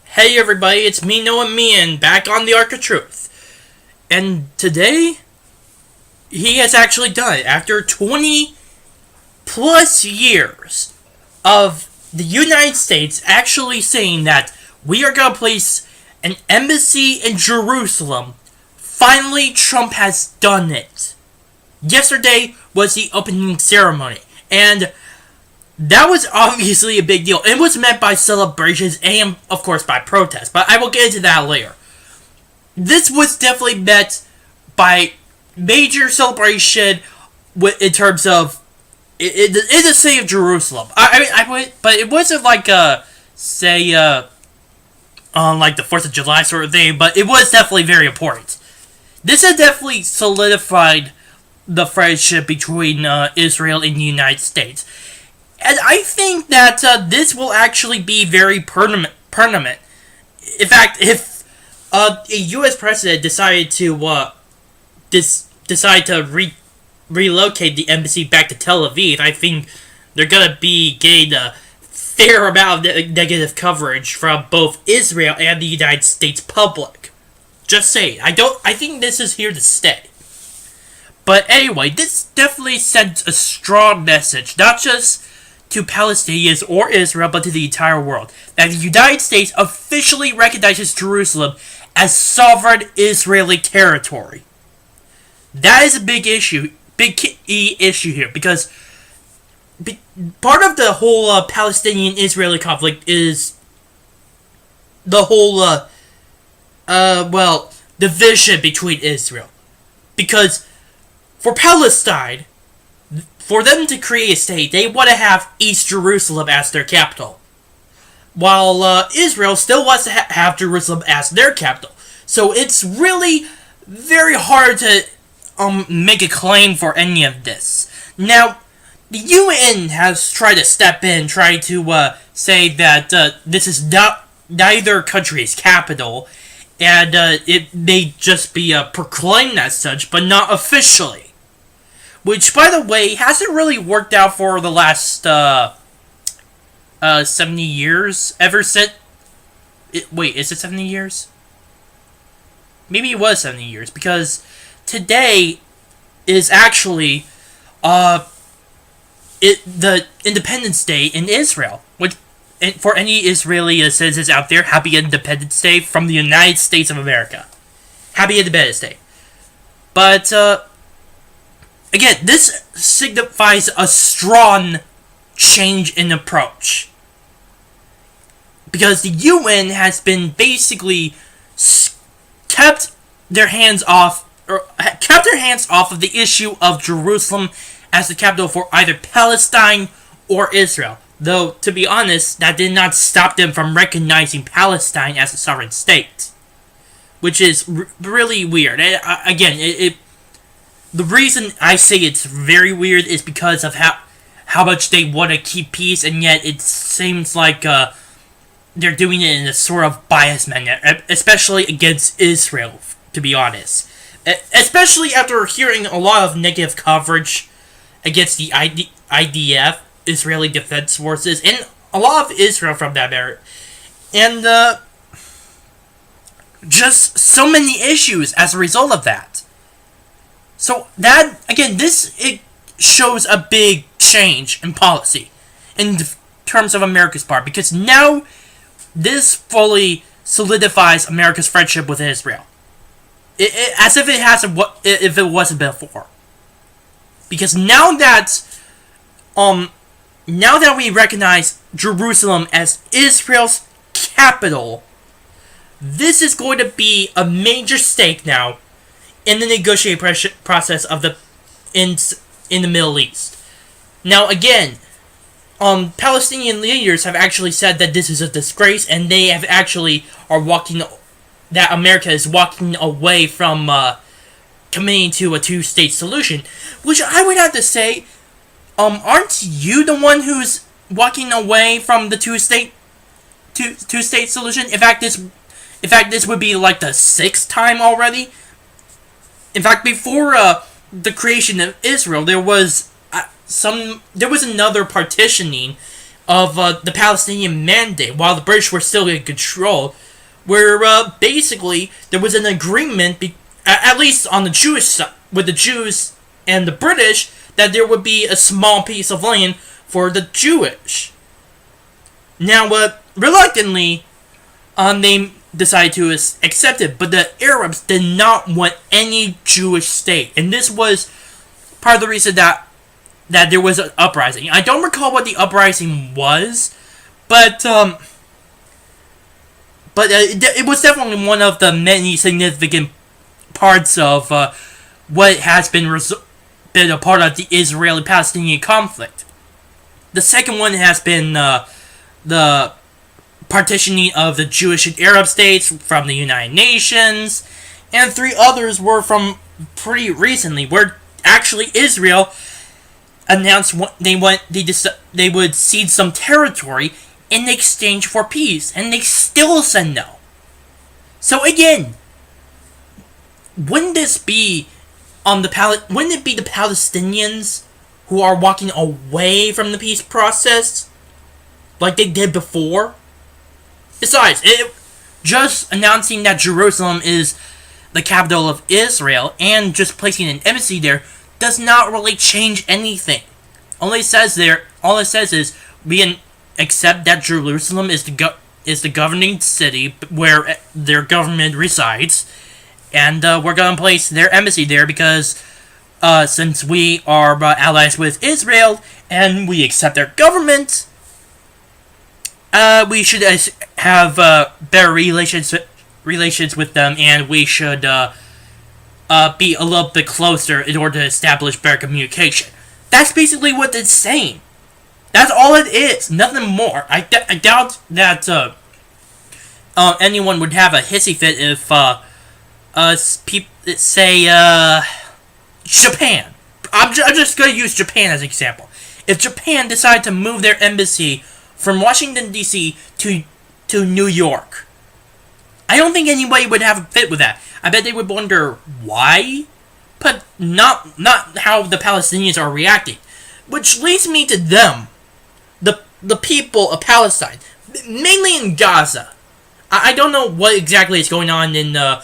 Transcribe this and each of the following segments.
Hey everybody, it's me, Noah Meehan, back on the Ark of Truth. And today, he has actually done it. After 20 plus years of the United States actually saying that we are going to place an embassy in Jerusalem, finally Trump has done it. Yesterday was the opening ceremony, and that was obviously a big deal. It was met by celebrations and, of course, by protests, but I will get into that later. This was definitely met by major celebration in terms of in the city of Jerusalem. But it wasn't like say on like the 4th of July sort of thing, but it was definitely very important. This has definitely solidified the friendship between Israel and the United States. And I think that this will actually be very permanent. In fact, if a U.S. president decided to relocate the embassy back to Tel Aviv, I think they're gonna be getting a fair amount of negative coverage from both Israel and the United States public. Just saying, I think this is here to stay. But anyway, this definitely sends a strong message, not just to Palestinians or Israel, but to the entire world, that the United States officially recognizes Jerusalem as sovereign Israeli territory. That is a big issue, key issue here, because part of the whole Palestinian-Israeli conflict is the whole, division between Israel. Because for Palestine, for them to create a state, they want to have East Jerusalem as their capital, while Israel still wants to have Jerusalem as their capital. So it's really very hard to make a claim for any of this. Now, the UN has tried to step in, trying to say that this is not neither country's capital, and it may just be proclaimed as such, but not officially. Which, by the way, hasn't really worked out for the last 70 years, ever since... Wait, is it 70 years? Maybe it was 70 years, because today is actually the Independence Day in Israel. Which, for any Israeli citizens out there, Happy Independence Day from the United States of America. Happy Independence Day. But, again, this signifies a strong change in approach. Because the UN has been basically kept their hands off of the issue of Jerusalem as the capital for either Palestine or Israel. Though, to be honest, that did not stop them from recognizing Palestine as a sovereign state. Which is really weird. The reason I say it's very weird is because of how much they want to keep peace, and yet it seems like they're doing it in a sort of biased manner, especially against Israel, to be honest. Especially after hearing a lot of negative coverage against the IDF, Israeli Defense Forces, and a lot of Israel from that area. And just so many issues as a result of that. So that, again, it shows a big change in policy in terms of America's part, because now this fully solidifies America's friendship with Israel. As if if it wasn't before. Because now that we recognize Jerusalem as Israel's capital, this is going to be a major stake now in the negotiating process of in the Middle East. Now, again, Palestinian leaders have actually said that this is a disgrace, and they have actually that America is walking away from committing to a two-state solution, which I would have to say, aren't you the one who's walking away from the two-state solution? In fact, this would be like the 6th time already. In fact, before the creation of Israel, there was there was another partitioning of the Palestinian Mandate while the British were still in control, where basically there was an agreement, at least on the Jewish side, with the Jews and the British, that there would be a small piece of land for the Jewish. Now, reluctantly, they decided to accept it, but the Arabs did not want any Jewish state, and this was part of the reason that there was an uprising. I don't recall what the uprising was, but it was definitely one of the many significant parts of what has been a part of the Israeli-Palestinian conflict. The second one has been the partitioning of the Jewish and Arab states from the United Nations, and 3 others were from pretty recently, where actually Israel announced they would cede some territory in exchange for peace, and they still said no. So again, wouldn't it be the Palestinians who are walking away from the peace process like they did before? Besides, just announcing that Jerusalem is the capital of Israel and just placing an embassy there does not really change anything. All it says is we accept that Jerusalem is the governing city where their government resides, and we're gonna place their embassy there because since we are allies with Israel and we accept their government, we should have better relations with them, and we should be a little bit closer in order to establish better communication. That's basically what it's saying. That's all it is, nothing more. I doubt that anyone would have a hissy fit if say Japan. I'm just going to use Japan as an example. If Japan decided to move their embassy from Washington, D.C. to New York, I don't think anybody would have a fit with that. I bet they would wonder why, but not how the Palestinians are reacting. Which leads me to them, the people of Palestine, mainly in Gaza. I don't know what exactly is going on in the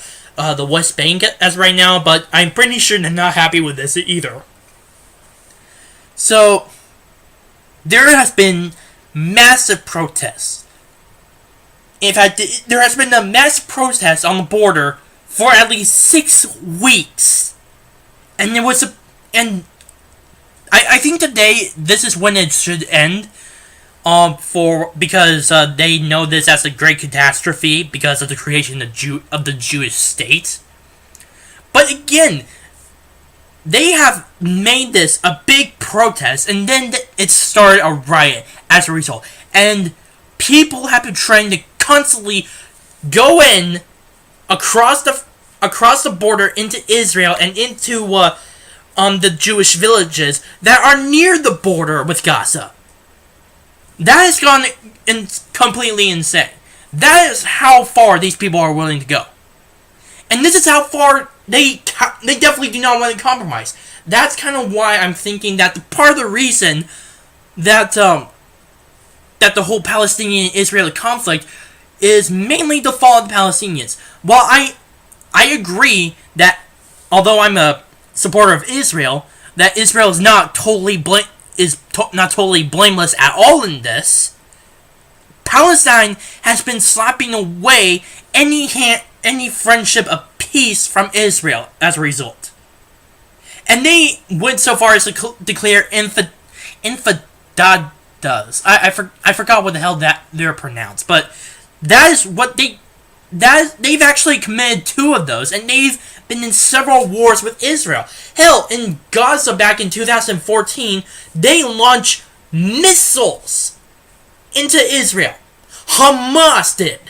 West Bank as right now, but I'm pretty sure they're not happy with this either. So, there has been massive protests. In fact, there has been a massive protest on the border for at least 6 weeks. And there was I think today, this is when it should end. Because they know this as a great catastrophe because of the creation of the Jewish state. But again, they have made this a big protest, and then it started a riot as a result. And people have been trying to constantly go in across the border into Israel and into the Jewish villages that are near the border with Gaza. That has gone completely insane. That is how far these people are willing to go. And this is how far they definitely do not want to compromise. That's kind of why I'm thinking that part of the reason that that the whole Palestinian-Israeli conflict is mainly the fault of the Palestinians. While I agree that, although I'm a supporter of Israel, that Israel is not totally not totally blameless at all in this, Palestine has been slapping away any friendship of peace from Israel as a result. And they went so far as to declare infidadadas. I forgot what the hell that they're pronounced, but that is what they've actually committed 2 of those, and they've been in several wars with Israel. Hell, in Gaza back in 2014, they launched missiles into Israel. Hamas did.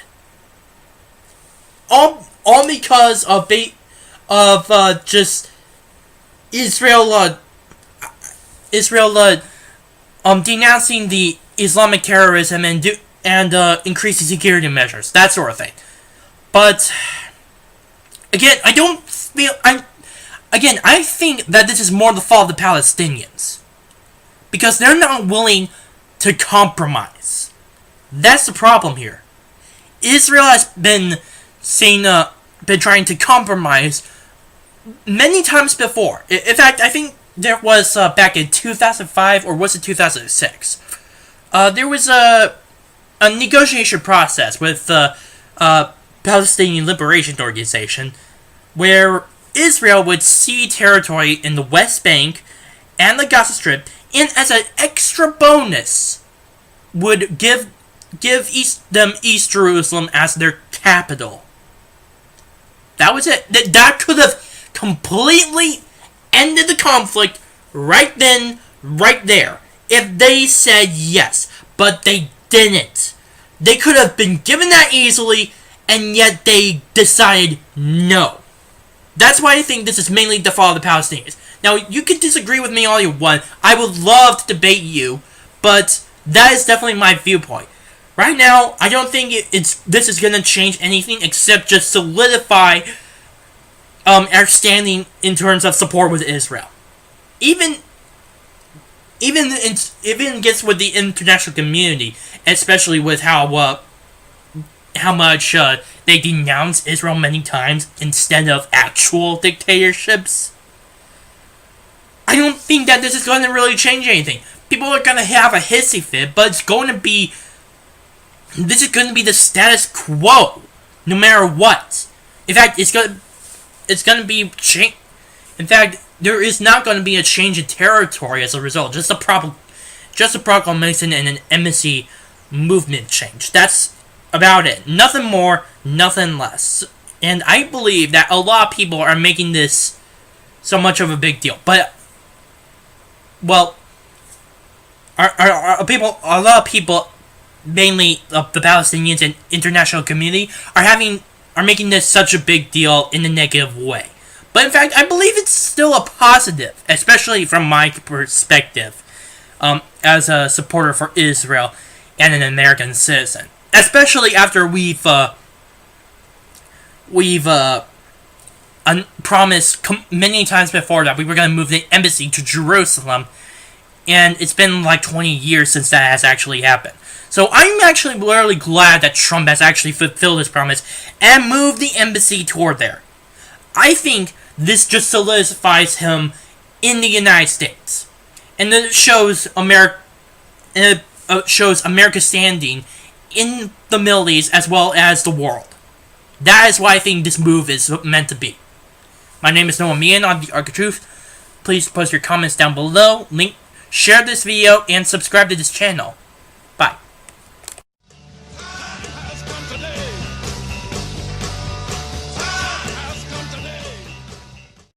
All because of just Israel denouncing the Islamic terrorism and increasing security measures, that sort of thing. But again, I think that this is more the fault of the Palestinians. because they're not willing to compromise. That's the problem here. Israel has been trying to compromise many times before. In fact, I think there was back in 2005, or was it 2006? There was a negotiation process with the Palestinian Liberation Organization, where Israel would cede territory in the West Bank and the Gaza Strip, and as an extra bonus, would give them East Jerusalem as their capital. That was it. That could have completely ended the conflict right then, right there, if they said yes. But they didn't. They could have been given that easily, and yet they decided no. That's why I think this is mainly the fault of the Palestinians. Now, you can disagree with me all you want. I would love to debate you, but that is definitely my viewpoint. Right now, I don't think this is going to change anything except just solidify our standing in terms of support with Israel. Even gets with the international community, especially with how much they denounce Israel many times instead of actual dictatorships. I don't think that this is going to really change anything. People are going to have a hissy fit, but this is going to be the status quo, no matter what. In fact, it's going to be change. In fact, there is not going to be a change in territory as a result. Just a proclamation and an embassy movement change. That's about it. Nothing more, nothing less. And I believe that a lot of people are making this so much of a big deal. But, well, a lot of people, mainly the Palestinians and international community, are making this such a big deal in a negative way. But in fact, I believe it's still a positive, especially from my perspective, as a supporter for Israel and an American citizen. Especially after we've promised many times before that we were going to move the embassy to Jerusalem, and it's been like 20 years since that has actually happened. So I'm actually really glad that Trump has actually fulfilled his promise and moved the embassy toward there. I think this just solidifies him in the United States, and then it shows America's standing in the Middle East as well as the world. That is why I think this move is meant to be. My name is Noah Meehan on the Arc of Truth. Please post your comments down below, share this video, and subscribe to this channel. Bye.